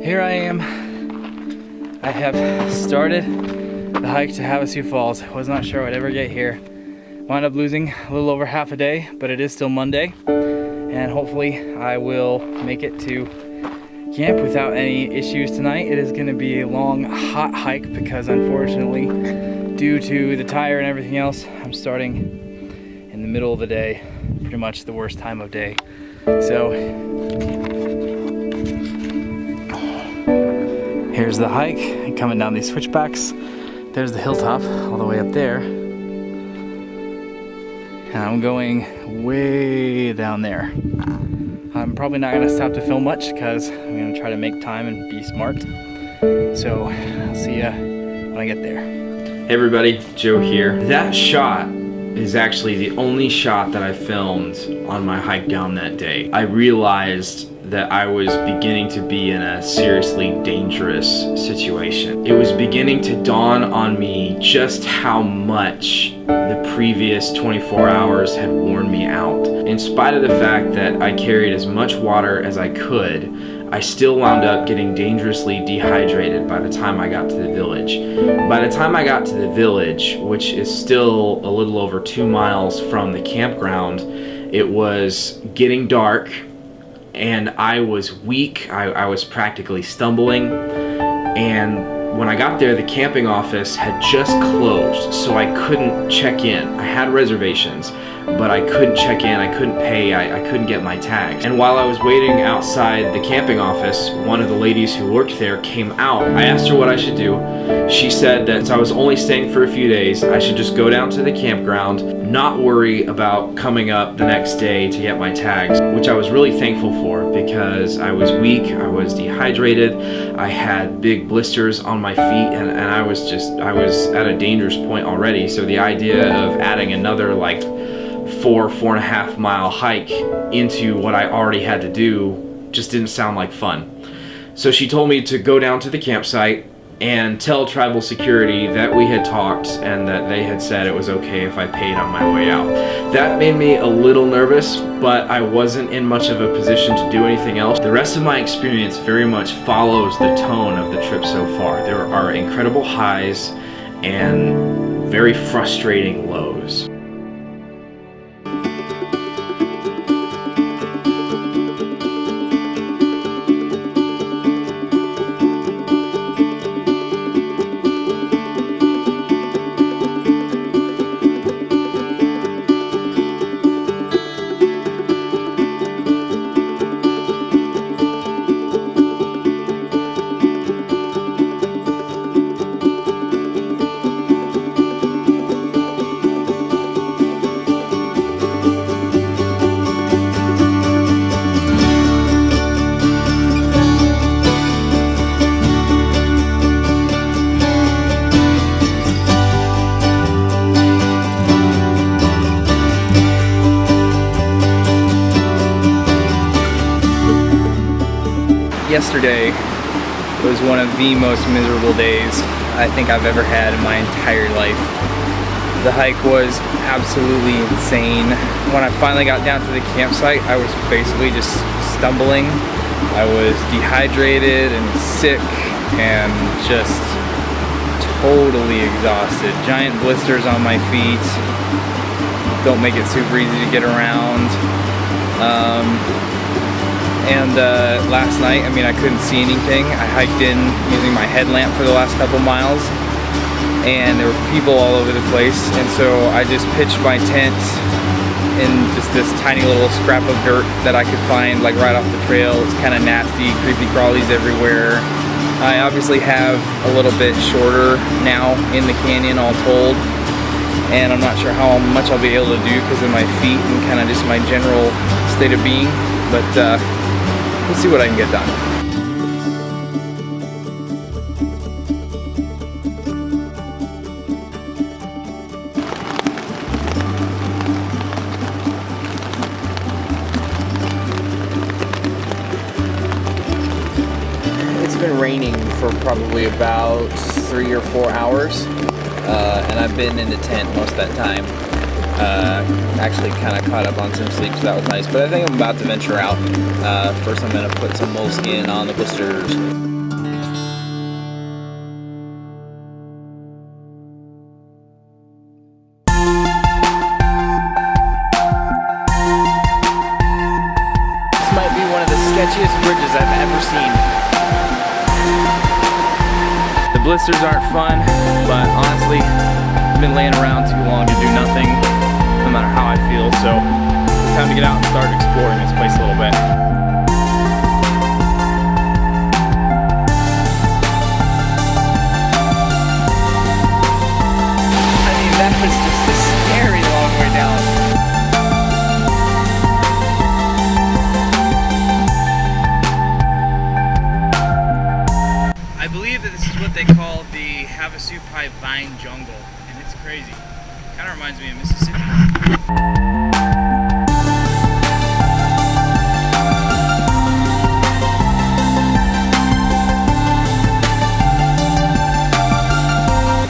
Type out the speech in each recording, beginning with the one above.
Here I am. I have started the hike to Havasu Falls. Was not sure I'd ever get here. Wound up losing a little over half a day, but it is still Monday. And hopefully I will make it to camp without any issues tonight. It is gonna be a long, hot hike because unfortunately, due to the tire and everything else, I'm starting in the middle of the day, pretty much the worst time of day. So, here's the hike, coming down these switchbacks. There's the hilltop all the way up there. And I'm going way down there. I'm probably not gonna stop to film much because I'm gonna try to make time and be smart. So I'll see ya when I get there. Hey everybody, Joe here. That shot is actually the only shot that I filmed on my hike down that day. I realized that I was beginning to be in a seriously dangerous situation. It was beginning to dawn on me just how much the previous 24 hours had worn me out. In spite of the fact that I carried as much water as I could, I still wound up getting dangerously dehydrated by the time I got to the village. By the time I got to the village, which is still a little over 2 miles from the campground, it was getting dark and I was weak. I was practically stumbling, and when I got there, the camping office had just closed, so I couldn't check in. I had reservations, but I couldn't check in, I couldn't pay, I couldn't get my tags. And while I was waiting outside the camping office, one of the ladies who worked there came out. I asked her what I should do. She said that since I was only staying for a few days, I should just go down to the campground, not worry about coming up the next day to get my tags, which I was really thankful for because I was weak, I was dehydrated, I had big blisters on my feet, and I was at a dangerous point already. So the idea of adding another like 4.5 mile hike into what I already had to do just didn't sound like fun. So she told me to go down to the campsite and tell tribal security that we had talked and that they had said it was okay if I paid on my way out. That made me a little nervous, but I wasn't in much of a position to do anything else. The rest of my experience very much follows the tone of the trip so far. There are incredible highs and very frustrating lows. Yesterday was one of the most miserable days I think I've ever had in my entire life. The hike was absolutely insane. When I finally got down to the campsite, I was basically just stumbling. I was dehydrated and sick and just totally exhausted. Giant blisters on my feet. Don't make it super easy to get around. Last night, I couldn't see anything. I hiked in using my headlamp for the last couple miles, and there were people all over the place, and so I just pitched my tent in just this tiny little scrap of dirt that I could find like right off the trail. It's kind of nasty, creepy crawlies everywhere. I obviously have a little bit shorter now in the canyon all told, and I'm not sure how much I'll be able to do because of my feet and kind of just my general state of being, but we'll see what I can get done. It's been raining for probably about 3 or 4 hours, and I've been in the tent most of that time. Actually kind of caught up on some sleep, so that was nice. But I think I'm about to venture out. First I'm going to put some moleskin on the blisters. sketchiest bridges I've ever seen. The blisters aren't fun, but honestly, I've been laying around too long to do nothing, no matter how I feel, so it's time to get out and start exploring this place a little bit. I mean, that was just a scary long way down. I believe that this is what they call the Havasu Vine Jungle, and it's crazy. Kind of reminds me of Mississippi.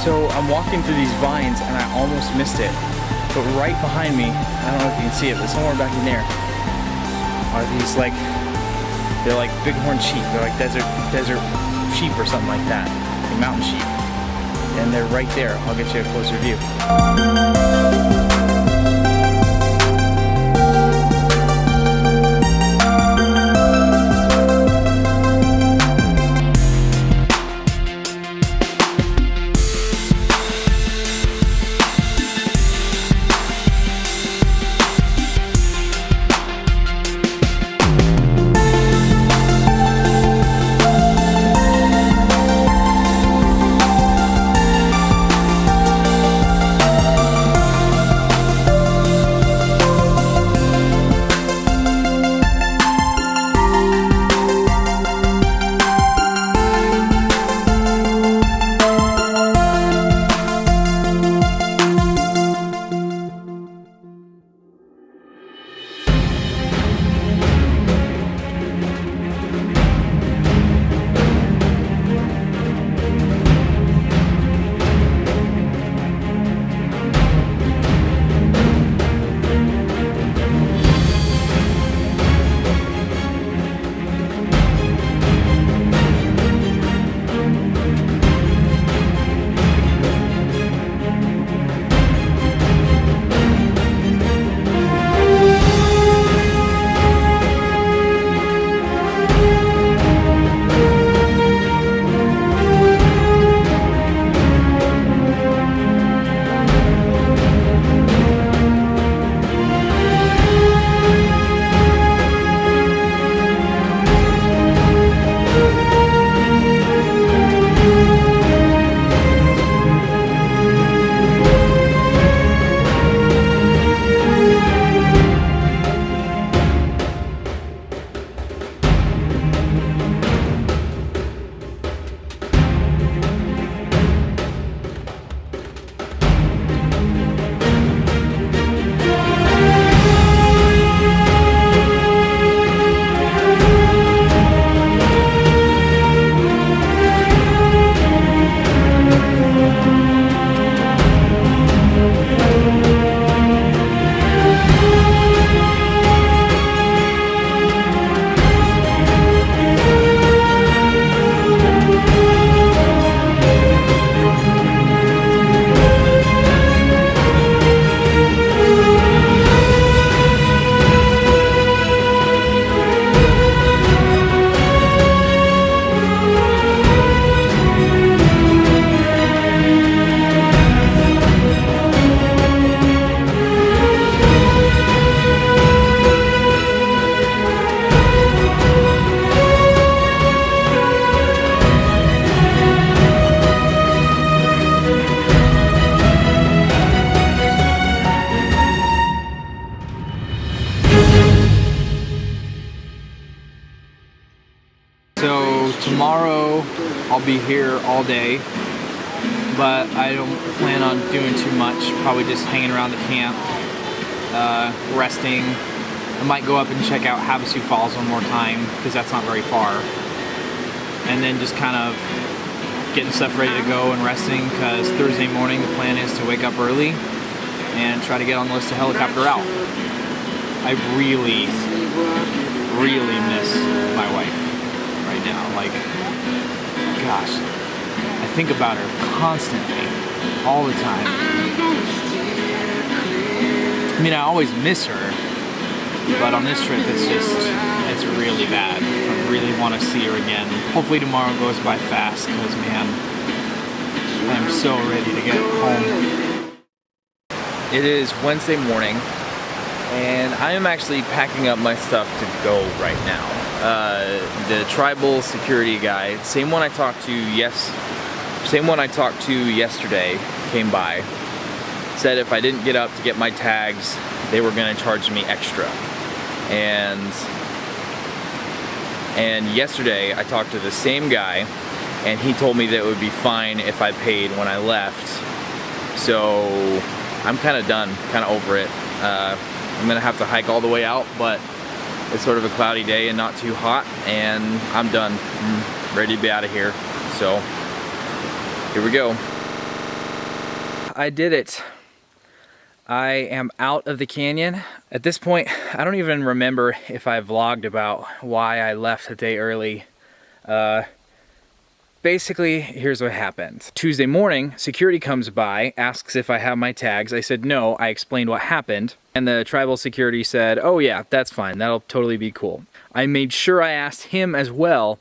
So I'm walking through these vines and I almost missed it, but right behind me, I don't know if you can see it, but somewhere back in there are these they're like bighorn sheep. They're like desert sheep or something like that, like mountain sheep. And they're right there. I'll get you a closer view. So tomorrow I'll be here all day, but I don't plan on doing too much. Probably just hanging around the camp, resting. I might go up and check out Havasu Falls one more time because that's not very far. And then just kind of getting stuff ready to go and resting because Thursday morning the plan is to wake up early and try to get on the list to helicopter out. I really, really miss my wife right now. Like, gosh, I think about her constantly, all the time. I mean, I always miss her, but on this trip it's really bad. really want to see her again. Hopefully tomorrow goes by fast, because man, I'm so ready to get home. It is Wednesday morning, and I am actually packing up my stuff to go right now. The tribal security guy, same one I talked to yesterday, came by. Said if I didn't get up to get my tags, they were gonna charge me extra. And yesterday I talked to the same guy, and he told me that it would be fine if I paid when I left. So I'm kind of done, kind of over it. I'm gonna have to hike all the way out, but it's sort of a cloudy day and not too hot, and I'm done. I'm ready to be out of here. So here we go. I did it. I am out of the canyon. At this point, I don't even remember if I vlogged about why I left a day early. Basically, here's what happened. Tuesday morning, security comes by, asks if I have my tags. I said no. I explained what happened, and the tribal security said, oh yeah, that's fine. That'll totally be cool. I made sure I asked him as well,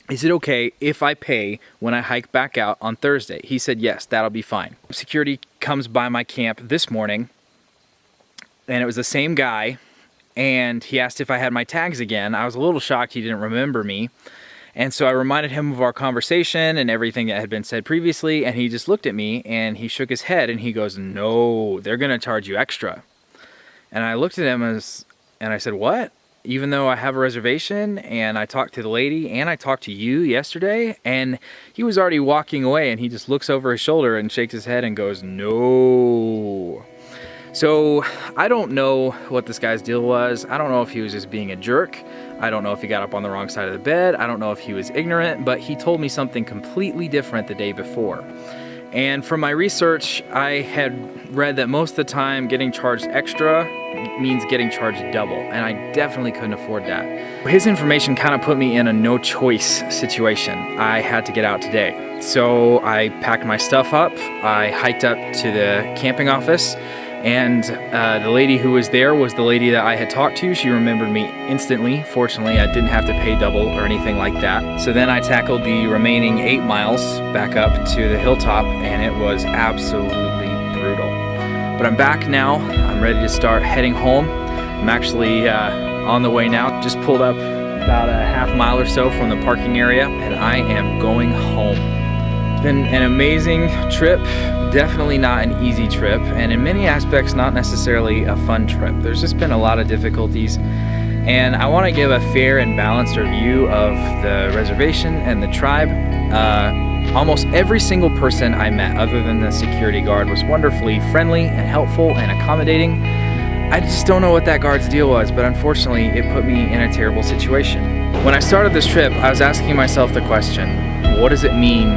is it okay if I pay when I hike back out on Thursday? He said yes, that'll be fine. Security comes by my camp this morning, and it was the same guy, and he asked if I had my tags again. I was a little shocked he didn't remember me, and so I reminded him of our conversation and everything that had been said previously, and he just looked at me and he shook his head and he goes, no, they're gonna charge you extra. And I looked at him and I said, what? Even though I have a reservation, and I talked to the lady and I talked to you yesterday, and he was already walking away, and he just looks over his shoulder and shakes his head and goes, no. So I don't know what this guy's deal was. I don't know if he was just being a jerk. I don't know if he got up on the wrong side of the bed. I don't know if he was ignorant, but he told me something completely different the day before. And from my research, I had read that most of the time getting charged extra means getting charged double, and I definitely couldn't afford that. His information kind of put me in a no choice situation. I had to get out today. So I packed my stuff up, I hiked up to the camping office, and the lady who was there was the lady that I had talked to. She remembered me instantly. Fortunately, I didn't have to pay double or anything like that. So then I tackled the remaining 8 miles back up to the hilltop, and it was absolutely brutal. But I'm back now. I'm ready to start heading home. I'm actually on the way now. Just pulled up about a half mile or so from the parking area, and I am going home. It's been an amazing trip. Definitely not an easy trip, and in many aspects not necessarily a fun trip. There's just been a lot of difficulties, and I want to give a fair and balanced review of the reservation and the tribe. Almost every single person I met, other than the security guard, was wonderfully friendly and helpful and accommodating. I just don't know what that guard's deal was, but unfortunately it put me in a terrible situation. When I started this trip, I was asking myself the question, what does it mean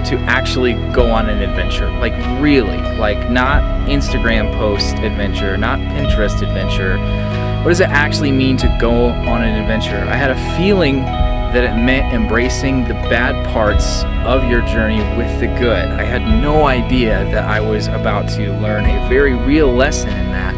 to actually go on an adventure? Like really, like not Instagram post adventure, not Pinterest adventure. What does it actually mean to go on an adventure? I had a feeling that it meant embracing the bad parts of your journey with the good. I had no idea that I was about to learn a very real lesson in that.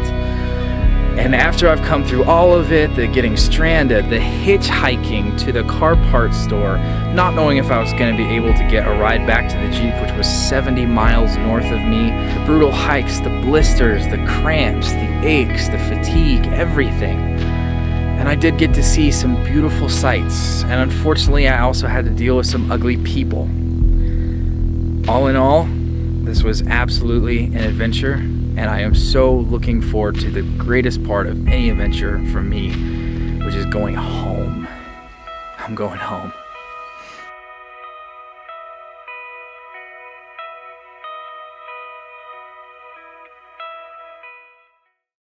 And after I've come through all of it, the getting stranded, the hitchhiking to the car parts store, not knowing if I was going to be able to get a ride back to the Jeep, which was 70 miles north of me, the brutal hikes, the blisters, the cramps, the aches, the fatigue, everything. And I did get to see some beautiful sights, and unfortunately I also had to deal with some ugly people. All in all, this was absolutely an adventure, and I am so looking forward to the greatest part of any adventure for me, which is going home. I'm going home.